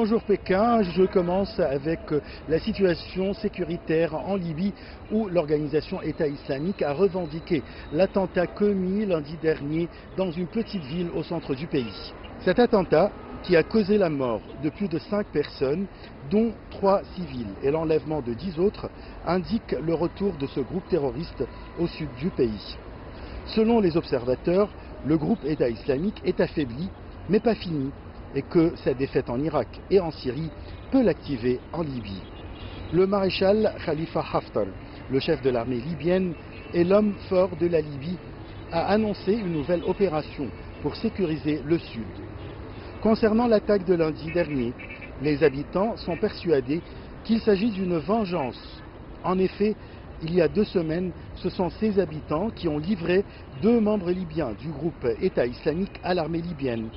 Bonjour Pékin, je commence avec la situation sécuritaire en Libye où l'organisation État islamique a revendiqué l'attentat commis lundi dernier dans une petite ville au centre du pays. Cet attentat qui a causé la mort de plus de 5 personnes, dont 3 civils, et l'enlèvement de 10 autres, indique le retour de ce groupe terroriste au sud du pays. Selon les observateurs, le groupe État islamique est affaibli, mais pas fini, et que sa défaite en Irak et en Syrie peut l'activer en Libye. Le maréchal Khalifa Haftar, le chef de l'armée libyenne et l'homme fort de la Libye, a annoncé une nouvelle opération pour sécuriser le sud. Concernant l'attaque de lundi dernier, les habitants sont persuadés qu'il s'agit d'une vengeance. En effet, il y a 2 semaines, ce sont ces habitants qui ont livré 2 membres libyens du groupe État islamique à l'armée libyenne.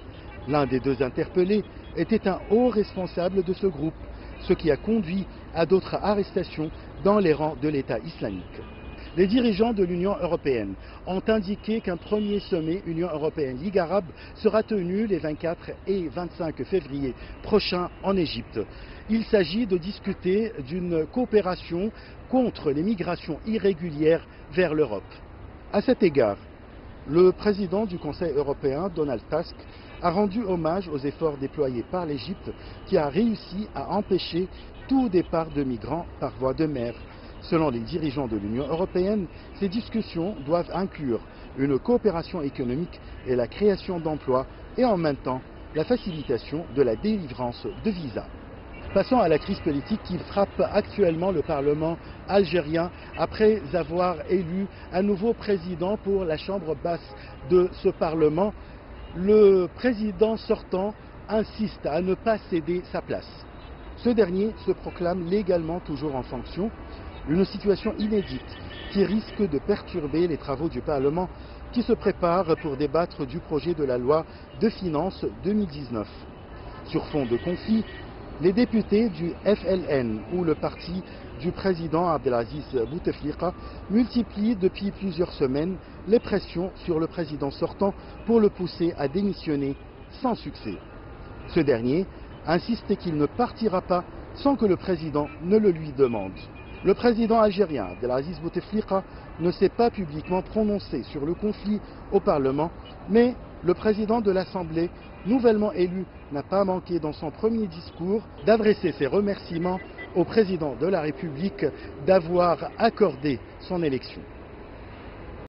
L'un des 2 interpellés était un haut responsable de ce groupe, ce qui a conduit à d'autres arrestations dans les rangs de l'État islamique. Les dirigeants de l'Union européenne ont indiqué qu'un premier sommet Union européenne-Ligue arabe sera tenu les 24 et 25 février prochains en Égypte. Il s'agit de discuter d'une coopération contre les migrations irrégulières vers l'Europe. À cet égard, le président du Conseil européen, Donald Tusk, a rendu hommage aux efforts déployés par l'Égypte qui a réussi à empêcher tout départ de migrants par voie de mer. Selon les dirigeants de l'Union européenne, ces discussions doivent inclure une coopération économique et la création d'emplois et en même temps la facilitation de la délivrance de visas. Passons à la crise politique qui frappe actuellement le Parlement algérien après avoir élu un nouveau président pour la chambre basse de ce Parlement. Le président sortant insiste à ne pas céder sa place. Ce dernier se proclame légalement toujours en fonction, une situation inédite qui risque de perturber les travaux du Parlement qui se prépare pour débattre du projet de la loi de finances 2019. Sur fond de conflit, les députés du FLN, ou le parti du président Abdelaziz Bouteflika, multiplient depuis plusieurs semaines les pressions sur le président sortant pour le pousser à démissionner sans succès. Ce dernier insiste qu'il ne partira pas sans que le président ne le lui demande. Le président algérien Abdelaziz Bouteflika ne s'est pas publiquement prononcé sur le conflit au Parlement, mais le président de l'Assemblée, nouvellement élu, n'a pas manqué dans son premier discours d'adresser ses remerciements au président de la République d'avoir accordé son élection.